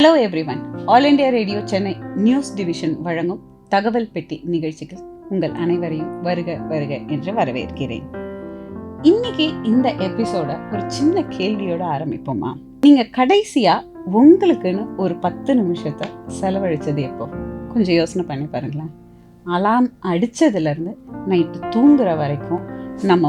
Hello everyone, all India radio Chennai news division வழங்கும் தகவல் பெட்டி நிகழ்ச்சிக்கு உங்கள் அனைவரையும் வருக வருக என்று வரவேற்கிறேன். இன்னைக்கு இந்த எபிசோட ஒரு சின்ன கேள்வியோட ஆரம்பிப்போமா? நீங்க கடைசியா உங்களுக்குன்னு ஒரு 10 நிமிஷத்தை செலவழிச்சது எப்போ? கொஞ்சம் யோசனை பண்ணி பாருங்களேன். அலாம் அடிச்சதுல இருந்து நைட்டு தூங்குற வரைக்கும் நம்ம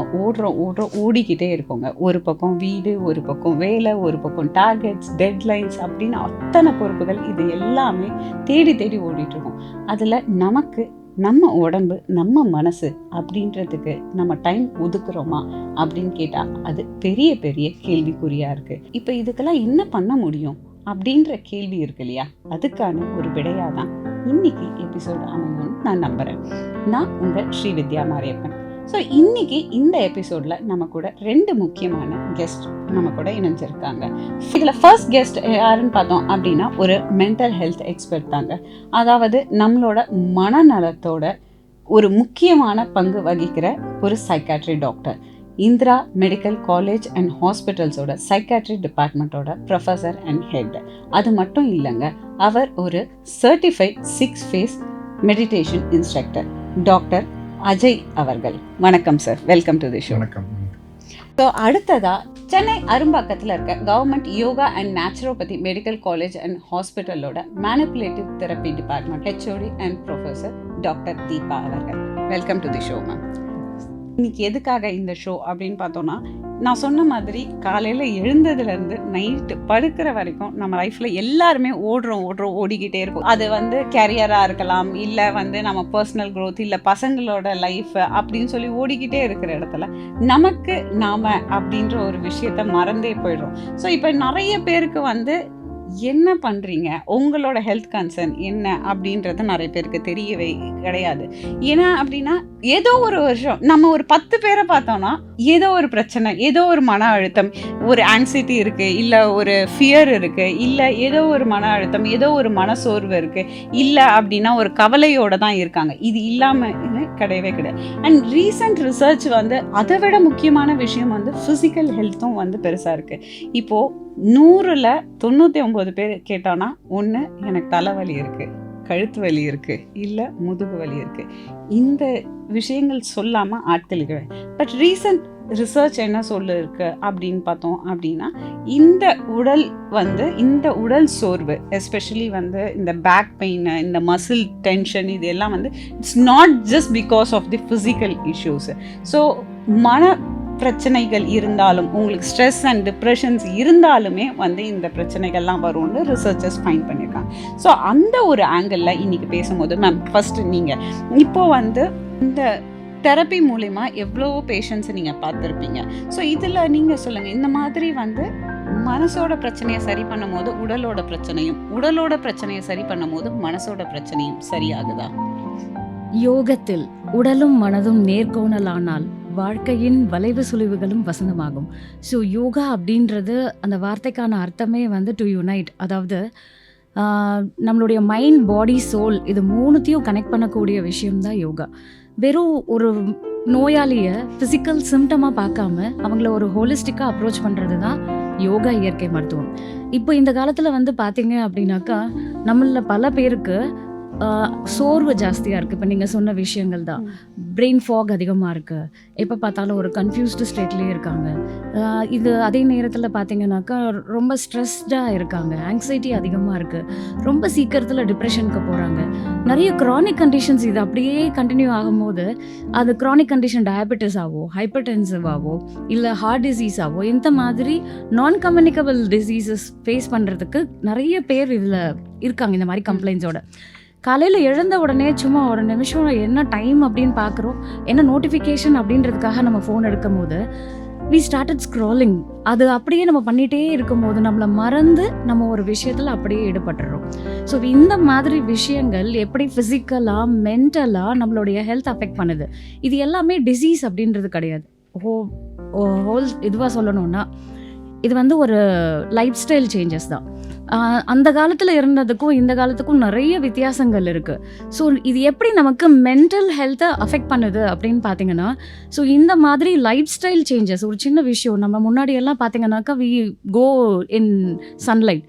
ஓடிக்கிட்டே இருக்கோங்க. ஒரு பக்கம் வீடு, ஒரு பக்கம் வேலை, ஒரு பக்கம் டார்கெட்ஸ், டெட்லைன்ஸ் அப்படின்னு அத்தனை பொறுப்புகள், இது எல்லாமே தேடி தேடி ஓடிட்டு இருக்கோம். அதில் நமக்கு நம்ம உடம்பு, நம்ம மனசு அப்படின்றதுக்கு நம்ம டைம் ஒதுக்குறோமா அப்படின்னு கேட்டால் அது பெரிய பெரிய கேள்விக்குறியாக இருக்குது. இப்போ இதுக்கெல்லாம் என்ன பண்ண முடியும் அப்படின்ற கேள்வி இருக்கு இல்லையா? அதுக்கான ஒரு விடையாக தான் இன்னைக்கு எபிசோடு அமையணும்னு நான் நம்புகிறேன். நான் உங்கள் ஸ்ரீவித்யா மாரியப்பன். ஸோ இன்னைக்கு இந்த எபிசோட்ல நம்ம கூட 2 முக்கியமான கெஸ்ட் நம்ம கூட இணைஞ்சிருக்காங்க. இதில் ஃபர்ஸ்ட் கெஸ்ட் யாருன்னு பார்த்தோம் அப்படின்னா ஒரு மென்டல் ஹெல்த் எக்ஸ்பர்ட் தாங்க. அதாவது நம்மளோட மனநலத்தோட ஒரு முக்கியமான பங்கு வகிக்கிற ஒரு psychiatry doctor, Indira medical college and ஹாஸ்பிட்டல்ஸோட சைக்காட்ரி டிபார்ட்மெண்ட்டோட ப்ரொஃபஸர் அண்ட் ஹெட். அது மட்டும் இல்லைங்க, அவர் ஒரு certified 6 phase meditation instructor, doctor Ajay அவர்கள். வணக்கம் sir, welcome to the show. வணக்கம். ஸோ அடுத்ததா சென்னை அரும்பாக்கத்தில் இருக்க government yoga and naturopathy medical college and ஹாஸ்பிட்டலோட manipulative therapy department HOD and professor doctor Deepa அவர்கள். Welcome to the show ma'am. இன்னைக்கு எதுக்காக இந்த ஷோ அப்படின்னு பார்த்தோன்னா, நான் சொன்ன மாதிரி காலையில் எழுந்ததுலேருந்து நைட்டு படுக்கிற வரைக்கும் நம்ம லைஃப்பில் எல்லாருமே ஓடிக்கிட்டே இருக்கும். அது கேரியராக இருக்கலாம், இல்லை நம்ம பர்சனல் க்ரோத், இல்லை பசங்களோட லைஃப் அப்படின்னு சொல்லி ஓடிக்கிட்டே இருக்கிற இடத்துல நமக்கு நாம அப்படின்ற ஒரு விஷயத்த மறந்தே போயிடுறோம். ஸோ இப்போ நிறைய பேருக்கு என்ன பண்ணுறீங்க, உங்களோட ஹெல்த் கன்சர்ன் என்ன அப்படின்றது நிறைய பேருக்கு தெரியவே கிடையாது. ஏன்னா அப்படின்னா ஏதோ ஒரு வருஷம் நம்ம ஒரு 10 பேரை பார்த்தோம்னா ஏதோ ஒரு பிரச்சனை, ஏதோ ஒரு மன அழுத்தம், ஒரு ஆங்ஸைட்டி இருக்குது, இல்லை ஒரு ஃபியர் இருக்குது, இல்லை ஏதோ ஒரு மன அழுத்தம், ஏதோ ஒரு மனசோர்வு இருக்குது, இல்லை அப்படின்னா ஒரு கவலையோடு தான் இருக்காங்க. இது இல்லாமல் கிடையவே கிடையாது. அண்ட் ரீசன்ட் ரிசர்ச் அதை விட முக்கியமான விஷயம் ஃபிசிக்கல் ஹெல்த்தும் பெருசாக இருக்குது. இப்போது 100ல் 99 பேர் கேட்டானா, ஒன்று எனக்கு தலைவலி இருக்குது, கழுத்து வலி இருக்குது, இல்லை முதுகு வலி இருக்குது. இந்த விஷயங்கள் சொல்லாமல் ஆட்கள் இல்லை. பட் ரீசன்ட் ரிசர்ச் என்ன சொல்லிருக்கு அப்படின்னு பார்த்தோம் அப்படின்னா, இந்த உடல் இந்த உடல் சோர்வு, எஸ்பெஷலி இந்த பேக் பெயின், இந்த மசில் டென்ஷன், இது எல்லாம் it's not just because of the physical issues. So மன பிரச்சனைகள் இருந்தாலும், உங்களுக்கு ஸ்ட்ரெஸ் அண்ட் டிப்ரெஷன்ஸ் இருந்தாலுமே இந்த பிரச்சனைகள்லாம் வரும்னு ரிசர்ச்சர்ஸ் ஃபைண்ட் பண்ணியிருக்காங்க. ஸோ அந்த ஒரு ஆங்கிளில் இன்றைக்கி பேசும்போது, மேம் ஃபஸ்ட்டு நீங்கள் இப்போது இந்த தெரப்பி மூலிமா எவ்வளோ பேஷண்ட்ஸை நீங்கள் பார்த்துருப்பீங்க. ஸோ இதில் நீங்கள் சொல்லுங்கள், இந்த மாதிரி மனசோட பிரச்சனையை சரி பண்ணும் போது உடலோட பிரச்சனையை சரி பண்ணும் போது மனசோட பிரச்சனையும் சரியாகுதா? யோகத்தில் உடலும் மனதும் நேர்கோணலானால் வாழ்க்கையின் வளைவு சுழிவுகளும் வசந்தமாகும். ஸோ யோகா அப்படின்றது அந்த வார்த்தைக்கான அர்த்தமே டு யுனைட். அதாவது நம்மளுடைய மைண்ட், பாடி, சோல், இது 3த்தையும் கனெக்ட் பண்ணக்கூடிய விஷயம்தான் யோகா. வெறும் ஒரு நோயாளியை ஃபிசிக்கல் சிம்டமாக பார்க்காம அவங்கள ஒரு ஹோலிஸ்டிக்காக அப்ரோச் பண்ணுறது தான் யோகா, இயற்கை மருத்துவம். இப்போ இந்த காலத்தில் பார்த்தீங்க அப்படின்னாக்கா நம்மள பல பேருக்கு சோர்வு ஜாஸ்தியாக இருக்குது. இப்போ நீங்கள் சொன்ன விஷயங்கள் தான். பிரெயின் ஃபாக் அதிகமாக இருக்குது, எப்போ பார்த்தாலும் ஒரு கன்ஃபியூஸ்டு ஸ்டேட்லேயே இருக்காங்க. இது அதே நேரத்தில் பார்த்தீங்கன்னாக்கா ரொம்ப ஸ்ட்ரெஸ்டாக இருக்காங்க, ஆங்ஸைட்டி அதிகமாக இருக்குது, ரொம்ப சீக்கிரத்தில் டிப்ரெஷனுக்கு போகிறாங்க. நிறைய க்ரானிக் கண்டிஷன்ஸ் இது அப்படியே கண்டினியூ ஆகும்போது அது க்ரானிக் கண்டிஷன் டயபெட்டிஸ் ஆவோ, ஹைப்பர் டென்சிவ் ஆவோ, இல்லை ஹார்ட் டிசீஸ் ஆவோ, இந்த மாதிரி நான் கம்யூனிகபிள் டிசீசஸ் ஃபேஸ் பண்ணுறதுக்கு நிறைய பேர் இதில் இருக்காங்க. இந்த மாதிரி கம்ப்ளைண்ட்ஸோட காலையில் எழுந்த உடனே சும்மா ஒரு நிமிஷம் என்ன டைம் அப்படின்னு பார்க்குறோம், என்ன நோட்டிஃபிகேஷன் அப்படின்றதுக்காக நம்ம ஃபோன் எடுக்கும் போது we started scrolling. அது அப்படியே நம்ம பண்ணிகிட்டே இருக்கும்போது நம்மளை மறந்து நம்ம ஒரு விஷயத்தில் அப்படியே ஈடுபட்டுறோம். ஸோ இந்த மாதிரி விஷயங்கள் எப்படி ஃபிசிக்கலாக, மென்டலாக நம்மளுடைய ஹெல்த் அஃபெக்ட் பண்ணுது. இது எல்லாமே டிசீஸ் அப்படின்றது கிடையாது. ஹோல் இதுவாக சொல்லணும்னா இது ஒரு லைஃப் ஸ்டைல் சேஞ்சஸ் தான். அந்த காலத்தில் இருந்ததுக்கும் இந்த காலத்துக்கும் நிறைய வித்தியாசங்கள் இருக்குது. ஸோ இது எப்படி நமக்கு மென்டல் ஹெல்த்தை அஃபெக்ட் பண்ணுது அப்படின்னு பார்த்தீங்கன்னா, ஸோ இந்த மாதிரி லைஃப் ஸ்டைல் சேஞ்சஸ், ஒரு சின்ன விஷயம், நம்ம முன்னாடியெல்லாம் பார்த்தீங்கன்னாக்கா we go in sunlight,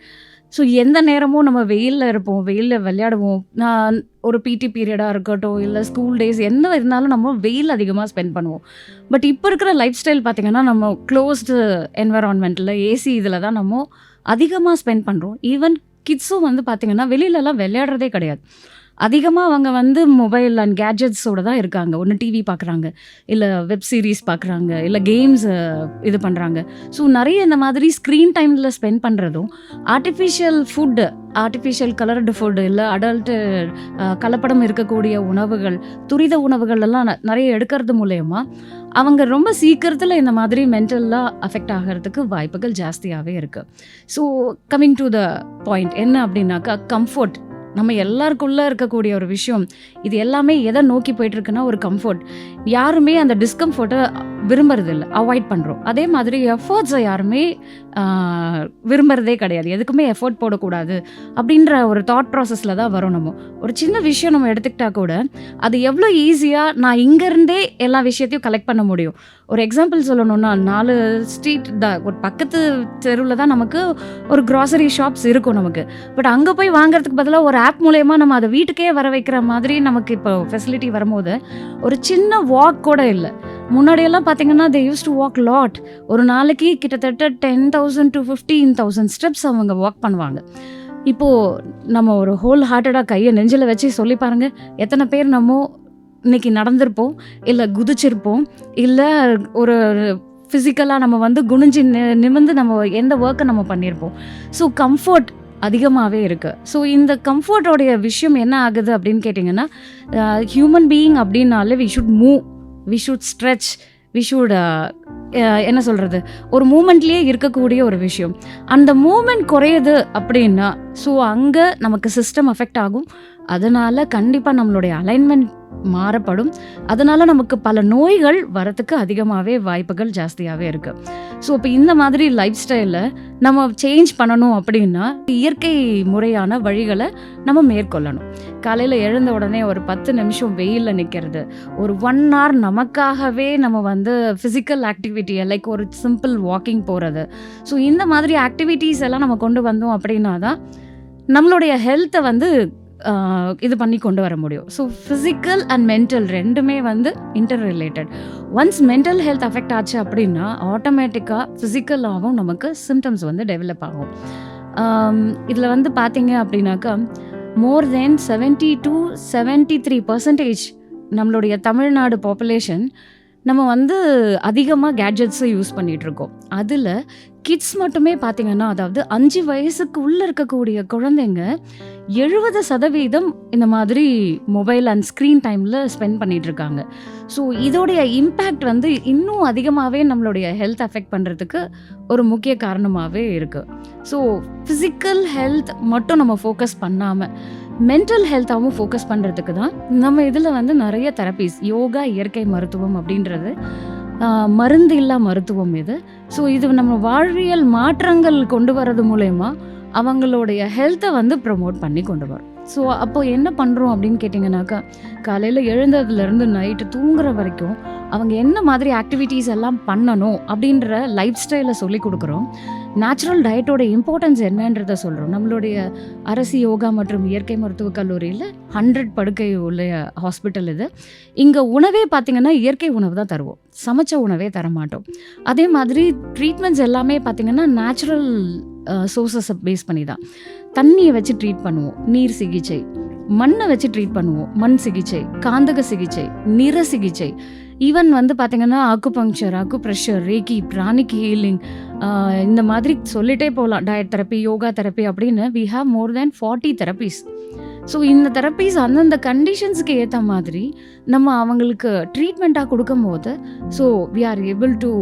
so எந்த நேரமும் நம்ம வெயிலில் இருப்போம், வெயிலில் விளையாடுவோம். நான் ஒரு பிடி பீரியடாக இருக்கட்டும், இல்லை ஸ்கூல் டேஸ் என்ன இருந்தாலும் நம்ம வெயில் அதிகமாக ஸ்பெண்ட் பண்ணுவோம். பட் இப்போ இருக்கிற லைஃப் ஸ்டைல் பார்த்திங்கன்னா, நம்ம க்ளோஸ்டு என்வரான்மெண்ட்டில் ஏசி இதில் தான் நம்ம அதிகமாக ஸ்பெண்ட் பண்ணுறோம். ஈவன் கிட்ஸும் வந்து பார்த்திங்கன்னா வெளியிலலாம் விளையாடுறதே கிடையாது. அதிகமாக அவங்க வந்து மொபைல் அண்ட் கேட்ஜெட்ஸோட தான் இருக்காங்க. ஒன்று டிவி பார்க்குறாங்க, இல்லை வெப் சீரிஸ் பார்க்குறாங்க, இல்லை கேம்ஸ் இது பண்ணுறாங்க. ஸோ நிறைய இந்த மாதிரி ஸ்க்ரீன் டைமில் ஸ்பெண்ட் பண்ணுறதும், artificial food, artificial coloured food, இல்லை அடல்ட்டு கலப்படம் இருக்கக்கூடிய உணவுகள், துரித உணவுகள் எல்லாம் நிறைய எடுக்கிறது மூலயமா அவங்க ரொம்ப சீக்கிரத்தில் இந்த மாதிரி மென்டலாக அஃபெக்ட் ஆகிறதுக்கு வாய்ப்புகள் ஜாஸ்தியாகவே இருக்குது. So coming to the point என்ன அப்படின்னாக்கா, கம்ஃபர்ட் நம்ம எல்லாருக்குள்ளே இருக்கக்கூடிய ஒரு விஷயம். இது எல்லாமே எதை நோக்கி போயிட்டுருக்குன்னா ஒரு கம்ஃபர்ட். யாருமே அந்த டிஸ்கம்ஃபர்ட்டை விரும்புறதில்லை, அவாய்ட் பண்ணுறோம். அதே மாதிரி எஃபர்ட்ஸை யாருமே விரும்புறதே கிடையாது. எதுக்குமே எஃபர்ட் போடக்கூடாது அப்படின்ற ஒரு தாட் ப்ராசஸில் தான் வரும். நம்ம ஒரு சின்ன விஷயம் நம்ம எடுத்துக்கிட்டால் கூட அது எவ்வளோ ஈஸியாக நான் இங்கேருந்தே எல்லா விஷயத்தையும் கலெக்ட் பண்ண முடியும். ஒரு எக்ஸாம்பிள் சொல்லணும்னா, 4 ஸ்ட்ரீட் ஒரு பக்கத்து தெருவில் தான் நமக்கு ஒரு க்ராசரி ஷாப்ஸ் இருக்கும் நமக்கு. பட் அங்கே போய் வாங்குறதுக்கு பதிலாக ஒரு ஆப் மூலயமா நம்ம அதை வீட்டுக்கே வர வைக்கிற மாதிரி நமக்கு இப்போ ஃபெசிலிட்டி வரும்போது ஒரு சின்ன வாக் கூட இல்லை. முன்னாடியெல்லாம் பார்த்தீங்கன்னா they used to walk lot. ஒரு நாளைக்கு கிட்டத்தட்ட 10,000 to 15,000 ஸ்டெப்ஸ் அவங்க வாக் பண்ணுவாங்க. இப்போது நம்ம ஒரு ஹோல் ஹார்ட்டடாக கையை நெஞ்சில் வச்சு சொல்லி பாருங்கள், எத்தனை பேர் நம்ம இன்னைக்கு நடந்திருப்போம், இல்லை குதிச்சிருப்போம், இல்லை ஒரு ஃபிசிக்கலாக நம்ம வந்து குனிஞ்சு நிமிர்ந்து நம்ம எந்த ஒர்க்கை நம்ம பண்ணியிருப்போம். ஸோ கம்ஃபர்ட் அதிகமாகவே இருக்குது. ஸோ இந்த கம்ஃபர்ட்டோடைய விஷயம் என்ன ஆகுது அப்படின்னு கேட்டிங்கன்னா, ஹியூமன் பீயிங் அப்படின்னாலே we should move, we should stretch, we should என்ன சொல்கிறது, ஒரு மூமெண்ட்லேயே இருக்கக்கூடிய ஒரு விஷயம். அந்த மூமெண்ட் குறையுது அப்படின்னா ஸோ அங்கே நமக்கு சிஸ்டம் அஃபெக்ட் ஆகும். அதனால் கண்டிப்பாக நம்மளுடைய அலைன்மெண்ட் மாறப்படும். அதனால் நமக்கு பல நோய்கள் வரத்துக்கு அதிகமாகவே வாய்ப்புகள் ஜாஸ்தியாகவே இருக்குது. ஸோ இப்போ இந்த மாதிரி லைஃப் ஸ்டைலில் நம்ம சேஞ்ச் பண்ணணும் அப்படின்னா இயற்கை முறையான வழிகளை நம்ம மேற்கொள்ளணும். காலையில் எழுந்த உடனே ஒரு 10 நிமிஷம் வெயிலில் நிற்கிறது, ஒரு 1 hour நமக்காகவே நம்ம வந்து ஃபிசிக்கல் ஆக்டிவிட்டியை லைக் ஒரு சிம்பிள் வாக்கிங் போகிறது. ஸோ இந்த மாதிரி ஆக்டிவிட்டீஸ் எல்லாம் நம்ம கொண்டு வந்தோம் அப்படின்னா தான் நம்மளுடைய ஹெல்த்தை வந்து இது பண்ணி கொண்டு வர முடியும். ஸோ ஃபிசிக்கல் அண்ட் மென்டல் ரெண்டுமே வந்து inter related. Once mental health affect ஆச்சு அப்படின்னா ஆட்டோமேட்டிக்காக ஃபிசிக்கலாகவும் நமக்கு சிம்டம்ஸ் வந்து டெவலப் ஆகும். இதில் வந்து பார்த்தீங்க அப்படின்னாக்கா மோர் தென் 70 to 73% நம்மளுடைய தமிழ்நாடு பாப்புலேஷன் நம்ம வந்து அதிகமாக கேட்ஜெட்ஸை யூஸ் பண்ணிகிட்ருக்கோம். அதில் கிட்ஸ் மட்டுமே பார்த்திங்கன்னா, அதாவது 5 வயசுக்கு உள்ளே இருக்கக்கூடிய குழந்தைங்க 70% இந்த மாதிரி மொபைல் அண்ட் ஸ்க்ரீன் டைமில் ஸ்பெண்ட் பண்ணிகிட்ருக்காங்க. ஸோ இதோடைய இம்பேக்ட் வந்து இன்னும் அதிகமாகவே நம்மளுடைய ஹெல்த் அஃபெக்ட் பண்ணுறதுக்கு ஒரு முக்கிய காரணமாகவே இருக்குது. ஸோ ஃபிசிக்கல் ஹெல்த் மட்டும் நம்ம ஃபோக்கஸ் பண்ணாமல் மென்டல் ஹெல்த்தாகவும் ஃபோக்கஸ் பண்ணுறதுக்கு தான் நம்ம இதில் வந்து நிறைய தெரப்பீஸ், யோகா இயற்கை மருத்துவம் அப்படின்றது மருந்து இல்லா மருத்துவம் இது. ஸோ இது நம்ம வாழ்வியல் மாற்றங்கள் கொண்டு வரது மூலயமா அவங்களுடைய ஹெல்த்தை வந்து ப்ரமோட் பண்ணி கொண்டு வரும். ஸோ அப்போது என்ன பண்ணுறோம் அப்படின்னு கேட்டிங்கனாக்கா, காலையில் எழுந்ததுலேருந்து நைட்டு தூங்குற வரைக்கும் அவங்க என்ன மாதிரி ஆக்டிவிட்டீஸ் எல்லாம் பண்ணணும் அப்படின்ற லைஃப் ஸ்டைலை சொல்லி கொடுக்குறோம். நேச்சுரல் டயட்டோட இம்பார்ட்டன்ஸ் என்னன்றதை சொல்கிறோம். நம்மளுடைய அரசு யோகா மற்றும் இயற்கை மருத்துவக் கல்லூரியில் 100 படுக்கை உள்ள ஹாஸ்பிட்டல் இது. இங்கே உணவே பார்த்திங்கன்னா இயற்கை உணவு தான் தருவோம், சமைச்ச உணவே தரமாட்டோம். அதே மாதிரி ட்ரீட்மெண்ட்ஸ் எல்லாமே பார்த்திங்கன்னா நேச்சுரல் சோர்ஸஸை பேஸ் பண்ணி தான். தண்ணியை வச்சு ட்ரீட் பண்ணுவோம், நீர் சிகிச்சை. மண்ணை வச்சு ட்ரீட் பண்ணுவோம், மண் சிகிச்சை, காந்தக சிகிச்சை, நிற சிகிச்சை. ஈவன் வந்து பார்த்திங்கன்னா அக்குபங்க்சர், அக்குப்ரெஷர், ரேக்கி, பிராணிக் ஹீலிங், இந்த மாதிரி சொல்லிட்டே போகலாம். டயட் தெரப்பி, யோகா தெரப்பி அப்படின்னு we have more than 40 therapies. So இந்த தெரப்பீஸ் அந்தந்த கண்டிஷன்ஸுக்கு ஏற்ற மாதிரி நம்ம அவங்களுக்கு ட்ரீட்மெண்ட்டாக கொடுக்கும் போது so we are able to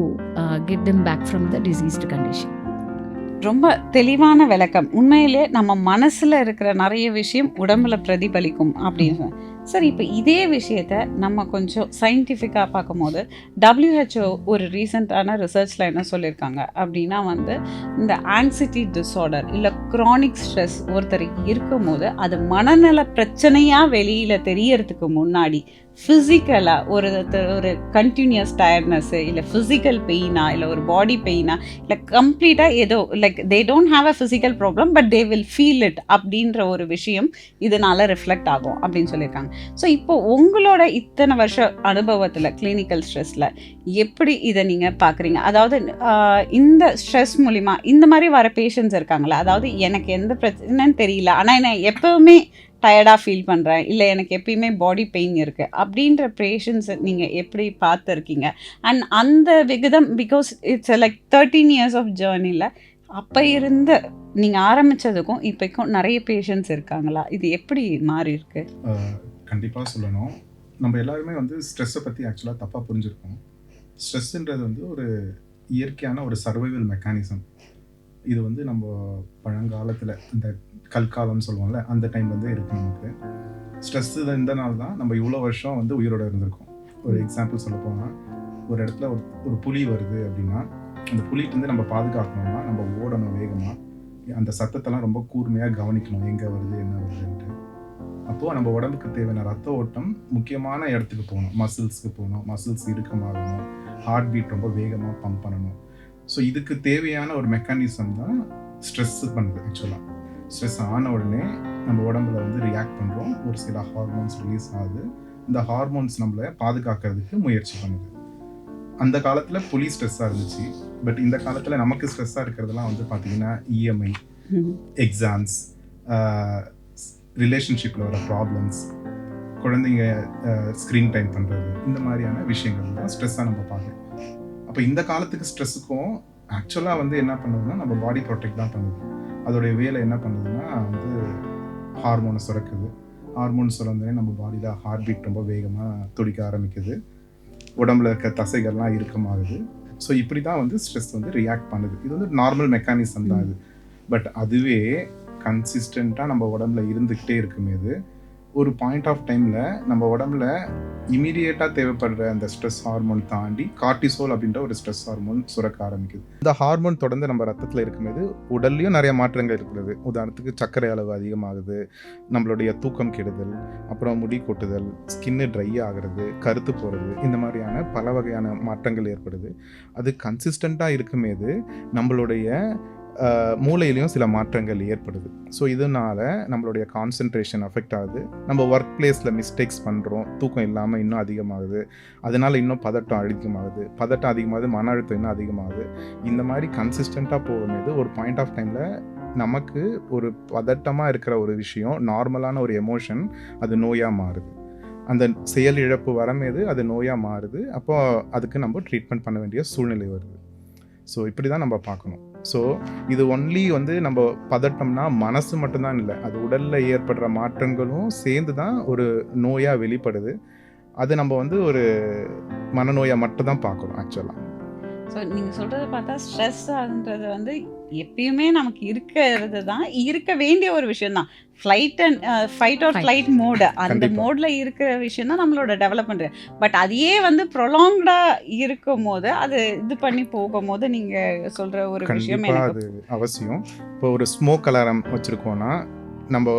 get them back from the diseased condition. ரொம்ப தெளிவான விளக்கம். உண்மையிலே நம்ம மனசில் இருக்கிற நிறைய விஷயம் உடம்புல பிரதிபலிக்கும் அப்படின்னு. சரி, இப்போ இதே விஷயத்த நம்ம கொஞ்சம் சயின்டிஃபிக்காக பார்க்கும்போது WHO ஒரு ரீசெண்டான ரிசர்ச்சில் என்ன சொல்லியிருக்காங்க அப்படின்னா வந்து இந்த ஆங்ஸைட்டி டிஸார்டர் இல்லை க்ரானிக் ஸ்ட்ரெஸ் ஒருத்தருக்கு இருக்கும் போது அது மனநல பிரச்சனையாக வெளியில் தெரியறதுக்கு முன்னாடி ஃபிசிக்கலாக ஒரு கண்டினியூஸ் டயர்ட்னஸ்ஸு இல்லை ஃபிசிக்கல் பெயினா இல்லை ஒரு பாடி பெயினா இல்லை கம்ப்ளீட்டாக ஏதோ like they don't have a physical problem but they will feel it அப்படின்ற ஒரு விஷயம் இதனால் ரிஃப்ளெக்ட் ஆகும் அப்படின்னு சொல்லியிருக்காங்க. ஸோ இப்போ உங்களோட இத்தனை வருஷ அனுபவத்தில் கிளினிக்கல் ஸ்ட்ரெஸ்ஸில் எப்படி இதை நீங்கள் பார்க்குறீங்க? அதாவது இந்த ஸ்ட்ரெஸ் மூலிமா இந்த மாதிரி வர பேஷண்ட்ஸ் இருக்காங்களா, அதாவது எனக்கு எந்த பிரச்சனைன்னு தெரியல ஆனால் நான் எப்போவுமே டயர்டாக ஃபீல் பண்ணுறேன், இல்லை எனக்கு எப்பயுமே பாடி பெயின் இருக்குது அப்படின்ற பேஷண்ட்ஸை நீங்கள் எப்படி பார்த்துருக்கீங்க? அண்ட் அந்த விகிதம் because it's like 13 years of ஜேர்னியில் அப்போ இருந்து நீங்கள் ஆரம்பித்ததுக்கும் இப்போக்கும் நிறைய பேஷண்ட்ஸ் இருக்காங்களா? இது எப்படி மாறி இருக்கு? கண்டிப்பாக சொல்லணும், நம்ம எல்லாருமே வந்து ஸ்ட்ரெஸ்ஸை பற்றி ஆக்சுவலாக தப்பாக புரிஞ்சுருக்கோம். ஸ்ட்ரெஸ்ஸுன்றது வந்து ஒரு இயற்கையான ஒரு சர்வைவல் மெக்கானிசம். இது வந்து நம்ம பழங்காலத்தில் இந்த கல்காலம்னு சொல்லுவோம்ல, அந்த டைம்லேருந்தே இருக்குது நமக்கு. ஸ்ட்ரெஸ்ஸு இருந்தனால தான் நம்ம இவ்வளோ வருஷம் வந்து உயிரோடு இருந்திருக்கோம். ஒரு எக்ஸாம்பிள் சொல்ல போனால், ஒரு இடத்துல ஒரு புலி வருது அப்படின்னா அந்த புலிகிட்டேருந்து நம்ம பாதுகாக்கணும்னா நம்ம ஓடணும் வேகமாக, அந்த சத்தத்தெல்லாம் ரொம்ப கூர்மையாக கவனிக்கணும், எங்கே வருது என்ன வருதுன்ட்டு. அப்போது நம்ம உடம்புக்கு தேவையான ரத்த ஓட்டம் முக்கியமான இடத்துக்கு போகணும், மசில்ஸ்க்கு போகணும், மசில்ஸ் இறுக்கமாகணும், ஹார்ட் பீட் ரொம்ப வேகமாக பம்ப் பண்ணணும். ஸோ இதுக்கு தேவையான ஒரு மெக்கானிசம் தான் ஸ்ட்ரெஸ் பண்ணுது. ஆக்சுவலாக ஸ்ட்ரெஸ் ஆன உடனே நம்ம உடம்புல வந்து ரியாக்ட் பண்ணுறோம், ஒரு சில ஹார்மோன்ஸ் ரிலீஸ் ஆகுது. இந்த ஹார்மோன்ஸ் நம்மளை பாதுகாக்கிறதுக்கு முயற்சி பண்ணுது. அந்த காலத்தில் புலி ஸ்ட்ரெஸ்ஸாக இருந்துச்சு, பட் இந்த காலத்தில் நமக்கு ஸ்ட்ரெஸ்ஸாக இருக்கிறதுலாம் வந்து பார்த்திங்கன்னா இஎம்ஐ, எக்ஸாம்ஸ், ரிலேஷன்ஷிப்பில் வர ப்ராப்ளம்ஸ், குழந்தைங்க ஸ்க்ரீன் டைம் பண்ணுறது, இந்த மாதிரியான விஷயங்கள் தான் ஸ்ட்ரெஸ்ஸாக நம்ம பார்க்குறோம். அப்போ இந்த காலத்துக்கு ஸ்ட்ரெஸ்ஸுக்கும் ஆக்சுவலாக வந்து என்ன பண்ணுதுன்னா நம்ம பாடி ப்ரொடெக்ட் தான் பண்ணுது. அதோடைய வேலை என்ன பண்ணுதுன்னா வந்து ஹார்மோனை சுரக்குது. ஹார்மோன் சுரந்தோடனே நம்ம பாடியில் ஹார்ட் பீட் ரொம்ப வேகமாக துடிக்க ஆரம்பிக்குது, உடம்புல இருக்க தசைகள்லாம் இறுக்கமாகுது. ஸோ இப்படி தான் வந்து ஸ்ட்ரெஸ் வந்து ரியாக்ட் பண்ணுது. இது வந்து நார்மல் மெக்கானிசம் தான் இது. பட் அதுவே கன்சிஸ்டண்ட்டாக நம்ம உடம்புல இருந்துக்கிட்டே இருக்கும்போது ஒரு பாயிண்ட் ஆஃப் டைமில் நம்ம உடம்புல இமீடியட்டாக தேவைப்படுற அந்த ஸ்ட்ரெஸ் ஹார்மோன் தாண்டி கார்டிசோல் அப்படின்ற ஒரு ஸ்ட்ரெஸ் ஹார்மோன் சுரக்க ஆரம்பிக்குது. இந்த ஹார்மோன் தொடர்ந்து நம்ம ரத்தத்தில் இருக்கும்போது உடல்லையும் நிறைய மாற்றங்கள் இருக்கிறது. உதாரணத்துக்கு சர்க்கரை அளவு அதிகமாகுது, நம்மளுடைய தூக்கம் கெடுதல், அப்புறம் முடி கொட்டுதல், ஸ்கின்னு ட்ரை ஆகிறது, கருத்து போகிறது, இந்த மாதிரியான பல வகையான மாற்றங்கள் ஏற்படுது. அது கன்சிஸ்டண்ட்டாக இருக்கும்போது நம்மளுடைய மூளையிலையும் சில மாற்றங்கள் ஏற்படுது. ஸோ இதனால் நம்மளுடைய கான்சன்ட்ரேஷன் அஃபெக்ட் ஆகுது. நம்ம ஒர்க் பிளேஸில் மிஸ்டேக்ஸ் பண்ணுறோம், தூக்கம் இல்லாமல் இன்னும் அதிகமாகுது, அதனால் இன்னும் பதட்டம் அதிகமாகுது, மன அழுத்தம் இன்னும் அதிகமாகுது. இந்த மாதிரி கன்சிஸ்டண்ட்டாக போகும்போது ஒரு பாயிண்ட் ஆஃப் டைமில் நமக்கு ஒரு பதட்டமாக இருக்கிற ஒரு விஷயம், நார்மலான ஒரு எமோஷன், அது நோயாக மாறுது. அந்த செயல் இழப்பு வரமேது அது நோயாக மாறுது. அப்போ அதுக்கு நம்ம ட்ரீட்மெண்ட் பண்ண வேண்டிய சூழ்நிலை வருது. ஸோ இப்படி தான் நம்ம பார்க்கணும். ஸோ இது ஒன்லி வந்து நம்ம பதட்டம்னா மனசு மட்டும்தான் இல்லை, அது உடலில் ஏற்படுற மாற்றங்களும் சேர்ந்து தான் ஒரு நோயாக வெளிப்படுது. அது நம்ம வந்து ஒரு மனநோயாக மட்டும் தான் பார்க்குறோம் ஆக்சுவலாக. ஸோ நீங்கள் சொல்கிறத பார்த்தா ஸ்ட்ரெஸ்ஸுன்றது வந்து எப்பயுமே நமக்கு இருக்கிறது தான், இருக்க வேண்டிய ஒரு விஷயம் தான். ஃபைட் ஆர் ஃப்ளைட் மோடு, அந்த மோடில் இருக்கிற விஷயம் தான் நம்மளோட டெவலப்மெண்ட். பட் அதையே வந்து ப்ரொலாங்டாக இருக்கும் போது, அது இது பண்ணி போகும்போது நீங்கள் சொல்கிற ஒரு விஷயம் அது அவசியம். இப்போ ஒரு ஸ்மோக் அலாரம் வச்சுருக்கோன்னா, நம்ம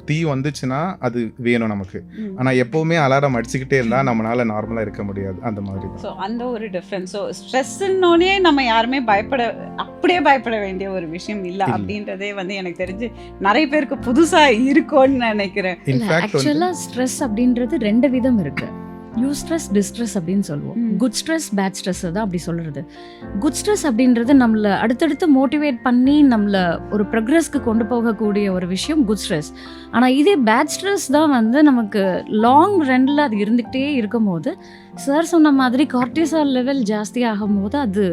தீ வந்துச்சுன்னா அது வேணும் நமக்கு. ஆனால் எப்போவுமே அலாரம் அடிச்சுக்கிட்டே இருந்தால் நம்மளால நார்மலாக இருக்க முடியாது. அந்த மாதிரி. ஸோ அந்த ஒரு டிஃப்ரென்ஸ். ஸோ ஸ்ட்ரெஸ்ஸுன்னோடனே நம்ம யாருமே அப்படியே பயப்பட வேண்டிய ஒரு விஷயம் இல்லை அப்படின்றதே வந்து எனக்கு தெரிஞ்சு நிறைய பேருக்கு புதுசாக இருக்கும்னு நினைக்கிறேன். ஆக்சுவலாக ஸ்ட்ரெஸ் அப்படின்றது 2 விதம் இருக்குது. யூஸ்ட்ரெஸ், டிஸ்ட்ரெஸ் அப்படின்னு சொல்லுவோம். குட் ஸ்ட்ரெஸ், பேட் ஸ்ட்ரெஸ் தான் அப்படி சொல்கிறது. குட் ஸ்ட்ரெஸ் அப்படின்றது நம்மளை அடுத்தடுத்து மோட்டிவேட் பண்ணி நம்மளை ஒரு ப்ரொக்ரெஸ்க்கு கொண்டு போகக்கூடிய ஒரு விஷயம் குட் ஸ்ட்ரெஸ். ஆனால் இதே பேட் ஸ்ட்ரெஸ் தான் வந்து நமக்கு லாங் ரன்னில் அது இருந்துக்கிட்டே இருக்கும் போது, சார் சொன்ன மாதிரி கார்டிசால் லெவல் ஜாஸ்தி ஆகும்போது அது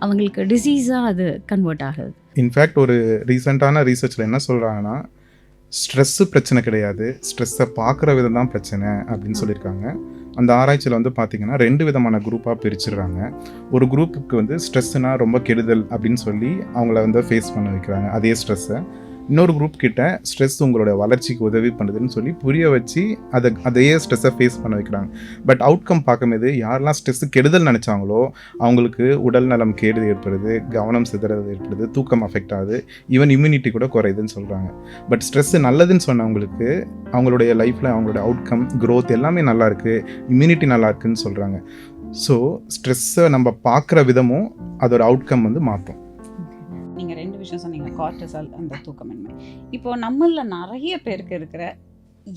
அவங்களுக்கு டிசீஸாக அது கன்வெர்ட் ஆகுது. இன்ஃபேக்ட் ஒரு ரீசெண்டான ரிசர்ச்சில் என்ன சொல்கிறாங்கன்னா, ஸ்ட்ரெஸ்ஸு பிரச்சனை கிடையாது, ஸ்ட்ரெஸ்ஸை பார்க்குற விதம் தான் பிரச்சனை அப்படின்னு சொல்லியிருக்காங்க. அந்த ஆராய்ச்சியில் வந்து பார்த்திங்கன்னா 2 விதமான குரூப்பாக பிரிச்சிடுறாங்க. ஒரு குரூப்புக்கு வந்து ஸ்ட்ரெஸ்ஸுனா ரொம்ப கெடுதல் அப்படின்னு சொல்லி அவங்கள வந்து ஃபேஸ் பண்ண வைக்கிறாங்க அதே ஸ்ட்ரெஸ்ஸை. இன்னொரு குரூப் கிட்ட ஸ்ட்ரெஸ் உங்களோட வளர்ச்சிக்கு உதவி பண்ணுதுன்னு சொல்லி புரிய வச்சு அதையே ஸ்ட்ரெஸ்ஸை ஃபேஸ் பண்ண வைக்கிறாங்க. பட் அவுட்கம் பார்க்கும்போது யாரெல்லாம் ஸ்ட்ரெஸ்ஸு கெடுதல் நினச்சாங்களோ அவங்களுக்கு உடல் நலம் கேடு ஏற்படுது, கவனம் சிதறது ஏற்படுது, தூக்கம் அஃபெக்ட் ஆகுது, ஈவன் இம்யூனிட்டி கூட குறையுதுன்னு சொல்கிறாங்க. பட் ஸ்ட்ரெஸ்ஸு நல்லதுன்னு சொன்னவங்களுக்கு அவங்களுடைய லைஃப்பில் அவங்களோட அவுட்கம் க்ரோத் எல்லாமே நல்லா இருக்குது, இம்யூனிட்டி நல்லா இருக்குன்னு சொல்கிறாங்க. ஸோ ஸ்ட்ரெஸ்ஸை நம்ம பார்க்குற விதமும் அதோட அவுட்கம் வந்து மாற்றும். நீங்கள் 2 விஷயம் சொன்னீங்க, கார்டிசால் அந்த தூக்கமின்மை. இப்போது நம்மளில் நிறைய பேருக்கு இருக்கிற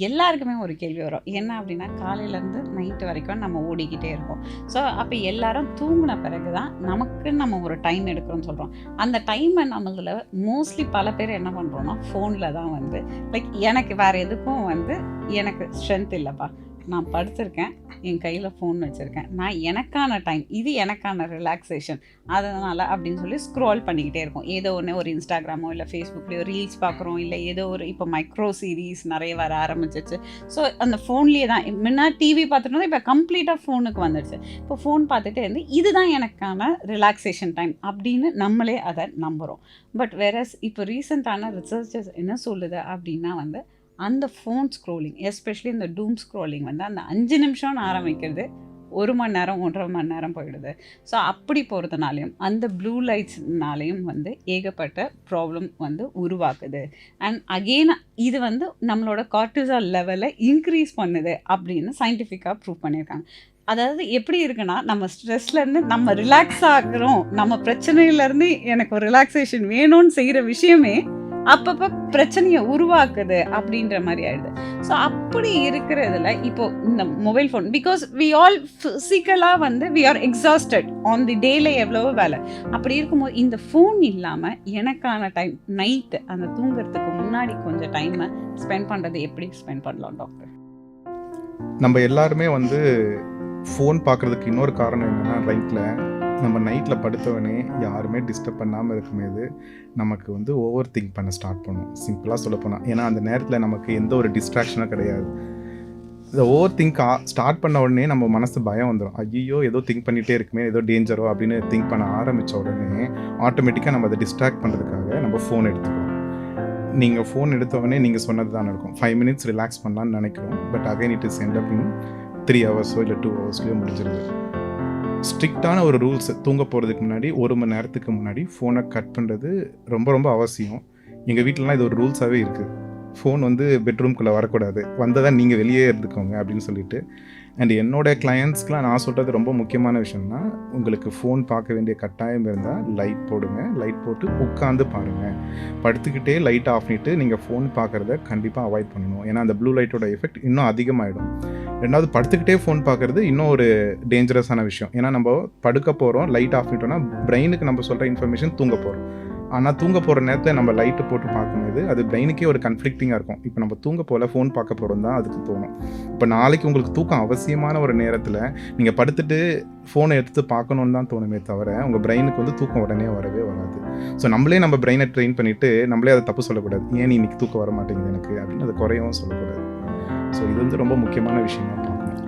எல்லாருக்குமே ஒரு கேள்வி வரும். என்ன அப்படின்னா, காலையிலேருந்து நைட்டு வரைக்கும் நம்ம ஓடிக்கிட்டே இருக்கோம். ஸோ அப்போ எல்லாரும் தூங்கின பிறகு தான் நமக்குன்னு நம்ம ஒரு டைம் எடுக்கிறோம்னு சொல்கிறோம். அந்த டைமை நம்மள மோஸ்ட்லி பல பேர் என்ன பண்ணுறோன்னா ஃபோனில் தான் வந்து லைக் எனக்கு வேறு எதுக்கும் வந்து எனக்கு ஸ்ட்ரென்த் இல்லைப்பா, நான் படுத்திருக்கேன், என் கையில் ஃபோன் வச்சுருக்கேன், நான் எனக்கான டைம், இது எனக்கான ரிலாக்ஸேஷன், அதனால் அப்படின்னு சொல்லி ஸ்க்ரோல் பண்ணிக்கிட்டே இருக்கும். ஏதோ ஒன்று ஒரு இன்ஸ்டாகிராமோ இல்லை ஃபேஸ்புக்லேயோ ரீல்ஸ் பார்க்குறோம், இல்லை ஏதோ ஒரு இப்போ மைக்ரோ சீரீஸ் நிறைய வர ஆரம்பிச்சிச்சு. ஸோ அந்த ஃபோன்லேயே தான் முன்னா டிவி பார்த்துட்டு இப்போ கம்ப்ளீட்டாக ஃபோனுக்கு வந்துடுச்சு. இப்போ ஃபோன் பார்த்துட்டே இருந்து இதுதான் எனக்கான ரிலாக்ஸேஷன் டைம் அப்படின்னு நம்மளே அதை நம்புகிறோம். பட் வேறஸ் இப்போ ரீசெண்டான ரிசர்ச்சஸ் என்ன சொல்லுது அப்படின்னா வந்து அந்த ஃபோன் ஸ்க்ரோலிங், எஸ்பெஷலி இந்த டூம் ஸ்க்ரோலிங் வந்து அந்த 5 நிமிஷம்னு ஆரம்பிக்கிறது 1 மணி நேரம் 1.5 மணி நேரம் போயிடுது. ஸோ அப்படி போகிறதுனாலையும் அந்த ப்ளூ லைட்ஸ்னாலையும் வந்து ஏகப்பட்ட ப்ராப்ளம் வந்து உருவாக்குது. அண்ட் அகெயின் இது வந்து நம்மளோட கார்டிசால் லெவலை இன்க்ரீஸ் பண்ணுது அப்படின்னு சயின்டிஃபிக்காக ப்ரூவ் பண்ணியிருக்காங்க. அதாவது எப்படி இருக்குன்னா, நம்ம ஸ்ட்ரெஸ்லேருந்து நம்ம ரிலாக்ஸ் ஆகிறோம், நம்ம பிரச்சனையிலேருந்து எனக்கு ஒரு ரிலாக்ஸேஷன் வேணும்னு செய்கிற விஷயமே அப்பப்போ பிரச்சனையை உருவாக்குது அப்படின்ற மாதிரி ஆயிடுது. ஸோ அப்படி இருக்கிறதுல இப்போ இந்த mobile phone, because we all ஃபிசிக்கலாக வந்து we are exhausted on the டேல எவ்வளவோ வேலை. அப்படி இருக்கும்போது இந்த ஃபோன் இல்லாமல் எனக்கான டைம் நைட்டு அந்த தூங்குறதுக்கு முன்னாடி கொஞ்சம் டைமை ஸ்பெண்ட் பண்ணுறது எப்படி ஸ்பெண்ட் பண்ணலாம் டாக்டர்? நம்ம எல்லாருமே வந்து ஃபோன் பார்க்குறதுக்கு இன்னொரு காரணம் என்னென்னா, நம்ம நைட்டில் படுத்தவனே யாருமே டிஸ்டர்ப் பண்ணாமல் இருக்கும்போது நமக்கு வந்து ஓவர் திங்க் பண்ண ஸ்டார்ட் பண்ணும், சிம்பிளாக சொல்லப்போனால். ஏன்னா அந்த நேரத்தில் நமக்கு எந்த ஒரு டிஸ்ட்ராக்ஷனும் கிடையாது. இந்த ஓவர் திங்க் ஸ்டார்ட் பண்ண உடனே நம்ம மனசு பயம் வந்துடும். ஐயோ ஏதோ திங்க் பண்ணிகிட்டே இருக்குமே, ஏதோ டேஞ்சரோ அப்படின்னு திங்க் பண்ண ஆரம்பித்த உடனே ஆட்டோமேட்டிக்காக நம்ம அதை டிஸ்ட்ராக்ட் பண்ணுறதுக்காக நம்ம ஃபோன் எடுத்துக்கிறோம். நீங்கள் ஃபோன் எடுத்தவொடனே நீங்கள் சொன்னது தான் நடக்கும். 5 மினிட்ஸ் ரிலாக்ஸ் பண்ணலான்னு நினைக்கிறோம், but again it is end up in 3 ஹவர்ஸோ இல்லை 2 ஹவர்ஸ்லையோ முடிஞ்சிருது. ஸ்ட்ரிக்டான ஒரு ரூல்ஸ், தூங்க போகிறதுக்கு முன்னாடி 1 மணி நேரத்துக்கு முன்னாடி ஃபோனை கட் பண்ணுறது ரொம்ப ரொம்ப அவசியம். எங்கள் வீட்டிலலாம் இது ஒரு ரூல்ஸாகவே இருக்குது. ஃபோன் வந்து பெட்ரூம்குள்ளே வரக்கூடாது, வந்ததான் நீங்கள் வெளியே இருந்துக்கோங்க அப்படின்னு சொல்லிட்டு. அண்ட் என்னோடய கிளையண்ட்ஸ்க்கெலாம் நான் சொல்கிறது ரொம்ப முக்கியமான விஷயம்னா, உங்களுக்கு ஃபோன் பார்க்க வேண்டிய கட்டாயம் இருந்தால் லைட் போடுங்க, லைட் போட்டு உட்காந்து பாருங்கள். படுத்துக்கிட்டே லைட் ஆஃப் பண்ணிட்டு நீங்கள் ஃபோன் பார்க்குறத கண்டிப்பாக அவாய்ட் பண்ணணும். ஏன்னா அந்த ப்ளூ லைட்டோட எஃபெக்ட் இன்னும் அதிகமாகிடும். 2வது, படுத்துக்கிட்டே ஃபோன் பார்க்குறது இன்னும் ஒரு டேஞ்சரஸான விஷயம். ஏன்னா நம்ம படுக்க போகிறோம், லைட் ஆஃப் பண்ணிட்டோம்னா பிரெயினுக்கு நம்ம சொல்கிற இன்ஃபர்மேஷன் தூங்க போகிறோம். ஆனால் தூங்க போகிற நேரத்தில் நம்ம லைட்டு போட்டு பார்க்கும்போது அது பிரெயினுக்கே ஒரு கன்ஃப்ளிக்டிங்காக இருக்கும். இப்போ நம்ம தூங்க போகல, ஃபோன் பார்க்க போகிறோம் தான் அதுக்கு தோணும். இப்போ நாளைக்கு உங்களுக்கு தூக்கம் அவசியமான ஒரு நேரத்தில் நீங்கள் படுத்துட்டு ஃபோனை எடுத்து பார்க்கணுன்னு தான் தோணுமே தவிர உங்கள் பிரெயினுக்கு வந்து தூக்கம் உடனே வரவே வராது. ஸோ நம்மளே நம்ம பிரெயினை ட்ரெயின் பண்ணிவிட்டு நம்மளே அதை தப்பு சொல்லக்கூடாது. ஏன் இன்னைக்கு தூக்கம் வர மாட்டேங்குது எனக்கு அப்படின்னு அதை குறையவும் சொல்லக்கூடாது. ஸோ இது வந்து ரொம்ப முக்கியமான விஷயமா பார்க்கணும்.